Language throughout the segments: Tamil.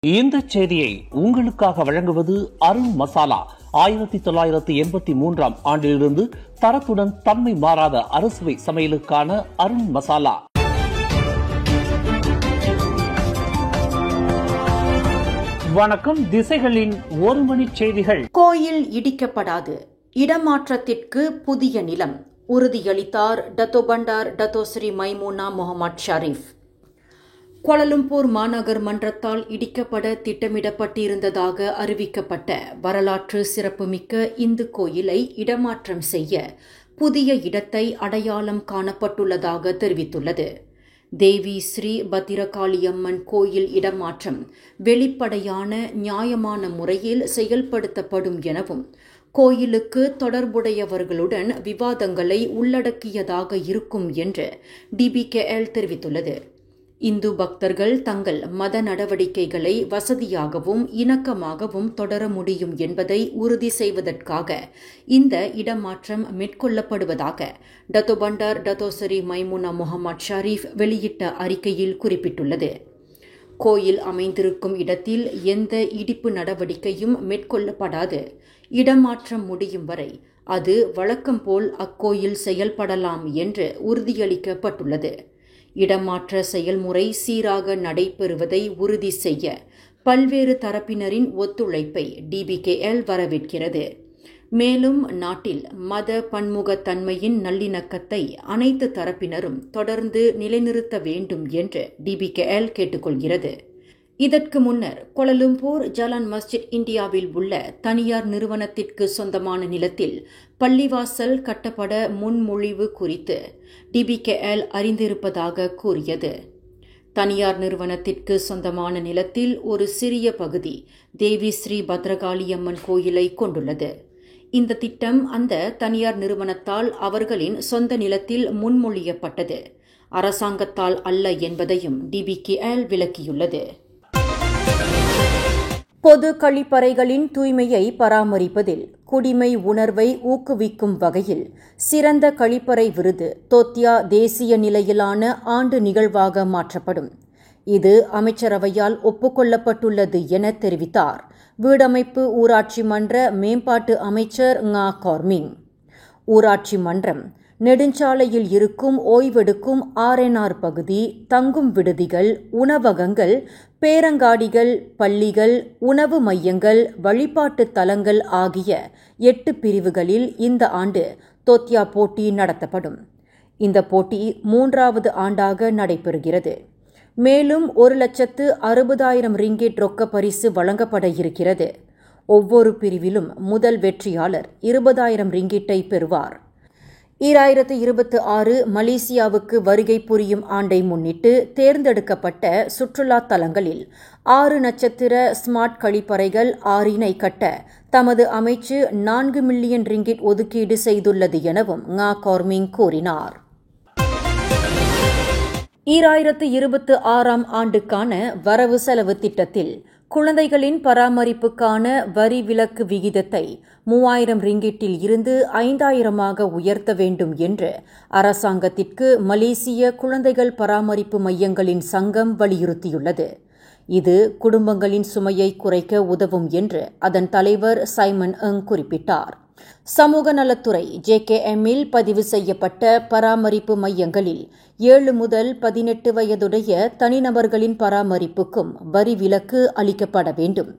இந்த செய்தியை உங்களுக்காக வழங்குவது அருண் மசாலா. 1983 ஆண்டிலிருந்து தரத்துடன் தன்மை மாறாத அறுசுவை சமையலுக்கான அருண் மசாலா. வணக்கம். திசைகளின் ஒரு மணி செய்திகள். கோயில் இடிக்கப்படாது, இடமாற்றத்திற்கு புதிய நிலம் உறுதியளித்தார் Dato Bandar Dato Sri Maimuna Mohammed Sharif. Kuala Lumpur மாநகர் மன்றத்தால் இடிக்கப்பட திட்டமிடப்பட்டிருந்ததாக அறிவிக்கப்பட்ட வரலாற்று சிறப்புமிக்க இந்து கோயிலை இடமாற்றம் செய்ய புதிய இடத்தை அடையாளம் காணப்பட்டுள்ளதாக தெரிவித்துள்ளது. தேவி ஸ்ரீ பத்திரகாளியம்மன் கோயில் இடமாற்றம் வெளிப்படையான நியாயமான முறையில் செயல்படுத்தப்படும் எனவும் கோயிலுக்கு தொடர்புடையவர்களுடன் விவாதங்களை உள்ளடக்கியதாக இருக்கும் என்று டிபிகேஎல் தெரிவித்துள்ளது. இந்து பக்தர்கள் தங்கள் மத நடவடிக்கைகளை வசதியாகவும் இணக்கமாகவும் தொடர முடியும் என்பதை உறுதி செய்வதற்காக இந்த இடமாற்றம் மேற்கொள்ளப்படுவதாக Dato Bandar Dato Sri Maimuna Mohammed Sharif வெளியிட்ட அறிக்கையில் குறிப்பிட்டுள்ளது. கோயில் அமைந்திருக்கும் இடத்தில் எந்த இடிப்பு நடவடிக்கையும் மேற்கொள்ளப்படாது. இடமாற்றம் முடியும் வரை அது வழக்கம் போல் அக்கோயில் செயல்படலாம் என்று உறுதியளிக்கப்பட்டுள்ளது. இடமாற்ற செயல்முறை சீராக நடைபெறுவதை உறுதி செய்ய பல்வேறு தரப்பினரின் ஒத்துழைப்பை டிபிகேஎல் வரவேற்கிறது. மேலும் நாட்டில் மத பன்முகத்தன்மையின் நல்லிணக்கத்தை அனைத்து தரப்பினரும் தொடர்ந்து நிலைநிறுத்த வேண்டும் என்று டிபிகேஎல் கேட்டுக்கொள்கிறது. இதற்கு முன்னர் கோலாலம்பூர் ஜலான் மஸ்ஜித் இந்தியாவில் உள்ள தனியார் நிறுவனத்திற்கு சொந்தமான நிலத்தில் பள்ளிவாசல் கட்டப்பட முன்மொழிவு குறித்து டிபிகேஎல் அறிந்திருப்பதாக கூறியது. தனியார் நிறுவனத்திற்கு சொந்தமான நிலத்தில் ஒரு சிறிய பகுதி தேவி ஸ்ரீ பத்ரகாளியம்மன் கோயிலை கொண்டுள்ளது. இந்த திட்டம் அந்த தனியார் நிறுவனத்தால் அவர்களின் சொந்த நிலத்தில் முன்மொழியப்பட்டது, அரசாங்கத்தால் அல்ல என்பதையும் டிபிகேஎல் விளக்கியுள்ளது. பொது கழிப்பறைகளின் தூய்மையை பராமரிப்பதில் குடிமை உணர்வை ஊக்குவிக்கும் வகையில் சிறந்த கழிப்பறை விருது தோத்தியா தேசிய நிலையிலான ஆண்டு நிகழ்வாக மாற்றப்படும். இது அமைச்சரவையால் ஒப்புக்கொள்ளப்பட்டுள்ளது என தெரிவித்தார் வீடமைப்பு ஊராட்சி மன்ற மேம்பாட்டு அமைச்சர் ngா கார்மிங். ஊராட்சி மன்றம் நெடுஞ்சாலையில் இருக்கும் ஓய்வெடுக்கும் ஆர்என்ஆர் பகுதி, தங்கும் விடுதிகள், உணவகங்கள், பேரங்காடிகள், பள்ளிகள், உணவு மையங்கள், வழிபாட்டு தலங்கள் ஆகிய 8 பிரிவுகளில் இந்த ஆண்டு தோத்தியா போட்டி நடத்தப்படும். இந்த போட்டி 3வது ஆண்டாக நடைபெறுகிறது. மேலும் 1,60,000 ரிங்கிட் ரொக்க பரிசு வழங்கப்பட இருக்கிறது. ஒவ்வொரு பிரிவிலும் முதல் வெற்றியாளர் 20,000 ரிங்கிட்டை பெறுவார். 2026 மலேசியாவுக்கு வருகை புரியும் ஆண்டை முன்னிட்டு தேர்ந்தெடுக்கப்பட்ட சுற்றுலா தலங்களில் 6 நட்சத்திர ஸ்மார்ட் கழிப்பறைகள் 6 கட்ட தமது அமைச்சு 4 மில்லியன் ரிங்கிட் ஒதுக்கீடு செய்துள்ளது எனவும் ngா கார்மிங் கூறினார். 2026 ஆண்டுக்கான வரவு செலவு திட்டத்தில் குழந்தைகளின் பராமரிப்புக்கான வரி விலக்கு விகிதத்தை 3,000 ரிங்கிட்டில் இருந்து 5,000 உயர்த்த வேண்டும் என்று அரசாங்கத்திற்கு மலேசிய குழந்தைகள் பராமரிப்பு மையங்களின் சங்கம் வலியுறுத்தியுள்ளது. இது குடும்பங்களின் சுமையை குறைக்க உதவும் என்று அதன் தலைவர் சைமன் எங் குறிப்பிட்டார். சமூக நலத்துறை JKMஇல் பதிவு செய்யப்பட்ட பராமரிப்பு மையங்களில் 7 முதல் 18 வயதுடைய தனிநபர்களின் பராமரிப்புக்கும் வரி விலக்கு அளிக்கப்பட வேண்டும்.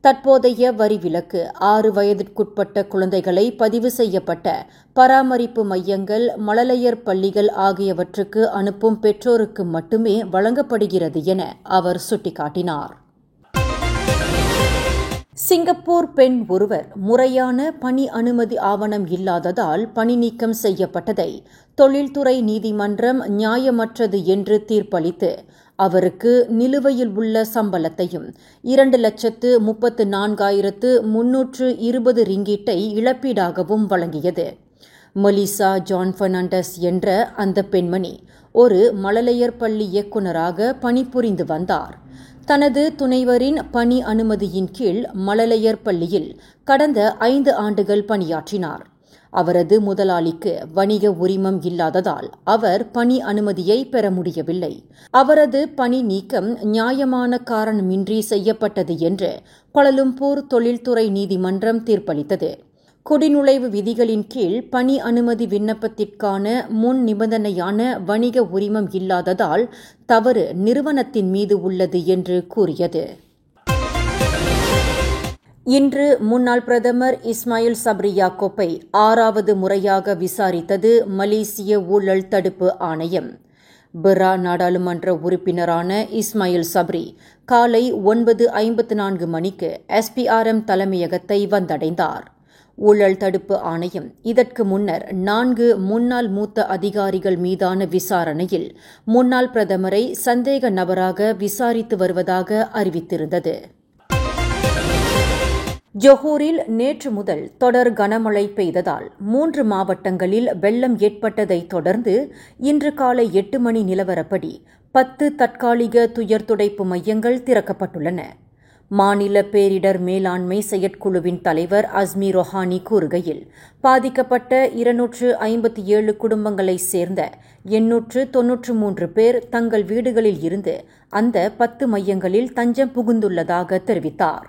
தற்போதைய வரி விலக்கு 6 வயதிற்குட்பட்ட குழந்தைகளை பதிவு செய்யப்பட்ட பராமரிப்பு மையங்கள், மழலையர் பள்ளிகள் ஆகியவற்றுக்கு அனுப்பும் பெற்றோருக்கு மட்டுமே வழங்கப்படுகிறது என அவர் சுட்டிக்காட்டினார். சிங்கப்பூர் பெண் ஒருவர் முறையான பணி அனுமதி ஆவணம் இல்லாததால் பணி நீக்கம் செய்யப்பட்டதை தொழில்துறை நீதிமன்றம் நியாயமற்றது என்று தீர்ப்பளித்து அவருக்கு நிலுவையில் உள்ள சம்பளத்தையும் 2,34,320 ரிங்கிட்டை இழப்பீடாகவும் வழங்கியது. மலிசா ஜான் பெர்னாண்டஸ் என்ற அந்த பெண்மணி ஒரு மழலையர் பள்ளி இயக்குநராக பணிபுரிந்து வந்தார். தனது துணைவரின் பணி அனுமதியின் கீழ் மழலையர் பள்ளியில் கடந்த 5 ஆண்டுகள் பணியாற்றினார். அவரது முதலாளிக்கு வணிக உரிமம் இல்லாததால் அவர் பணி அனுமதியை பெற முடியவில்லை. அவரது பணி நீக்கம் நியாயமான காரணமின்றி செய்யப்பட்டது என்று கோலாலம்பூர் தொழில்துறை நீதிமன்றம் தீர்ப்பளித்தது. குடிநுழைவு விதிகளின் கீழ் பணி அனுமதி விண்ணப்பத்திற்கான முன் நிபந்தனையான வணிக உரிமம் இல்லாததால் தவறு நிறுவனத்தின் மீது உள்ளது என்று கூறியது. இன்று முன்னாள் பிரதமர் இஸ்மாயில் சப்ரி யாக்கூப்பை 6வது முறையாக விசாரித்தது மலேசிய ஊழல் தடுப்பு ஆணையம். பெரா நாடாளுமன்ற உறுப்பினரான இஸ்மாயில் சப்ரி காலை 9:54 மணிக்கு SPRM தலைமையகத்தை வந்தடைந்தார். ஊழல் தடுப்பு ஆணையம் இதற்கு முன்னர் 4 முன்னாள் மூத்த அதிகாரிகள் மீதான விசாரணையில் முன்னாள் பிரதமரை சந்தேக நபராக விசாரித்து வருவதாக அறிவித்திருந்தது. ஜொஹூரில் நேற்று முதல் தொடர் கனமழை பெய்ததால் 3 மாவட்டங்களில் வெள்ளம் ஏற்பட்டதைத் தொடர்ந்து இன்று காலை 8 மணி நிலவரப்படி 10 தற்காலிக துயர் துடைப்பு மையங்கள் திறக்கப்பட்டுள்ளன. மாநில பேரிடர் மேலாண்மை செயற்குழுவின் தலைவர் அஸ்மி ரொஹானி கூறுகையில், பாதிக்கப்பட்ட 257 குடும்பங்களைச் சேர்ந்த 893 பேர் தங்கள் வீடுகளில் இருந்து அந்த 10 மையங்களில் தஞ்சம் புகுந்துள்ளதாக தெரிவித்தார்.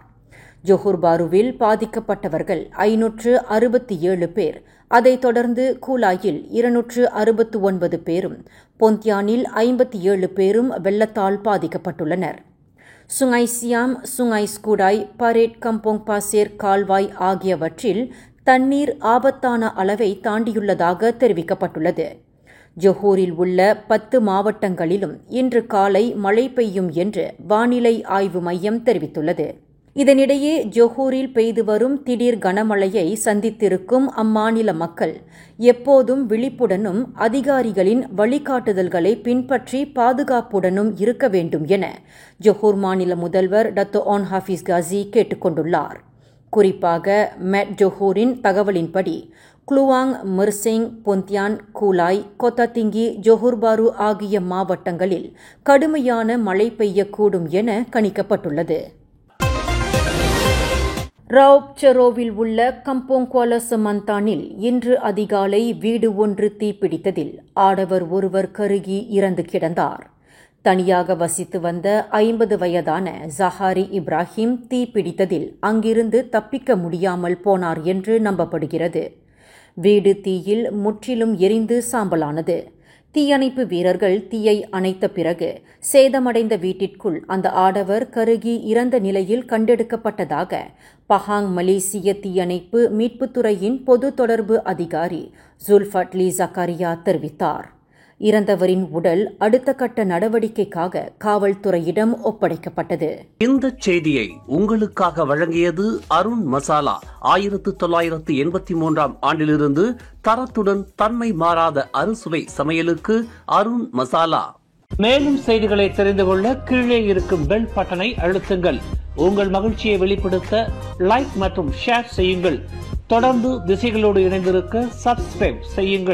ஜொஹூர் பாருவில் பாதிக்கப்பட்டவர்கள் 567 பேர், அதைத் தொடர்ந்து கூலாயில் 269 பேரும், பொந்தியானில் 57 பேரும் வெள்ளத்தால் பாதிக்கப்பட்டுள்ளனர். Sungai Siam, Sungai Skudai, Parit Kampung Paser கால்வாய் ஆகியவற்றில் தண்ணீர் ஆபத்தான அளவை தாண்டியுள்ளதாக தெரிவிக்கப்பட்டுள்ளது. ஜொஹூரில் உள்ள 10 மாவட்டங்களிலும் இன்று காலை மழை பெய்யும் என்று வானிலை ஆய்வு மையம் தெரிவித்துள்ளது. இதனிடையே ஜொஹூரில் பெய்து வரும் திடீர் கனமழையை சந்தித்திருக்கும் அம்மாநில மக்கள் எப்போதும் விழிப்புடனும் அதிகாரிகளின் வழிகாட்டுதல்களை பின்பற்றி பாதுகாப்புடனும் இருக்க வேண்டும் என ஜொஹூர் மாநில முதல்வர் டத்தோ ஆன் ஹாஃபிஸ் காசி கேட்டுக் கொண்டுள்ளார். குறிப்பாக மேட் ஜொஹூரின் தகவலின்படி Kluang, Mersing, Pontian, Kulai, கொத்தாத்திங்கி, Johor பாரு ஆகிய மாவட்டங்களில் கடுமையான மழை பெய்யக்கூடும் என கணிக்கப்பட்டுள்ளது. ராவ்சரோவில் உள்ள கம்போங் குவாலா சமந்தானில் இன்று அதிகாலை வீடு ஒன்று தீப்பிடித்ததில் ஆடவர் ஒருவர் கருகி இறந்து கிடந்தார். தனியாக வசித்து வந்த 50 வயதான ஜஹாரி இப்ராஹிம் தீப்பிடித்ததில் அங்கிருந்து தப்பிக்க முடியாமல் போனார் என்று நம்பப்படுகிறது. வீடு தீயில் முற்றிலும் எரிந்து சாம்பலானது. தீயணைப்பு வீரர்கள் தீயை அணைத்த பிறகு சேதமடைந்த வீட்டிற்குள் அந்த ஆடவர் கருகி இறந்த நிலையில் கண்டெடுக்கப்பட்டதாக பஹாங் மலேசிய தீயணைப்பு மீட்புத்துறையின் பொது தொடர்பு அதிகாரி ஜுல்ஃபட்லி ஜக்காரியா தெரிவித்தார். இறந்தவரின் உடல் அடுத்த கட்ட நடவடிக்கைக்காக காவல்துறையிடம் ஒப்படைக்கப்பட்டது. இந்த செய்தியை உங்களுக்காக வழங்கியது அருண் மசாலா. 1983 ஆண்டிலிருந்து தரத்துடன் தன்மை மாறாத அறுசுவை சமையலுக்கு அருண் மசாலா. மேலும் செய்திகளை தெரிந்து கொள்ள கீழே இருக்கும் பெல் பட்டனை அழுத்துங்கள். உங்கள் மகிழ்ச்சியை வெளிப்படுத்த லைக் மற்றும் ஷேர் செய்யுங்கள். தொடர்ந்து திசைகளோடு இணைந்திருக்க சப்ஸ்கிரைப் செய்யுங்கள்.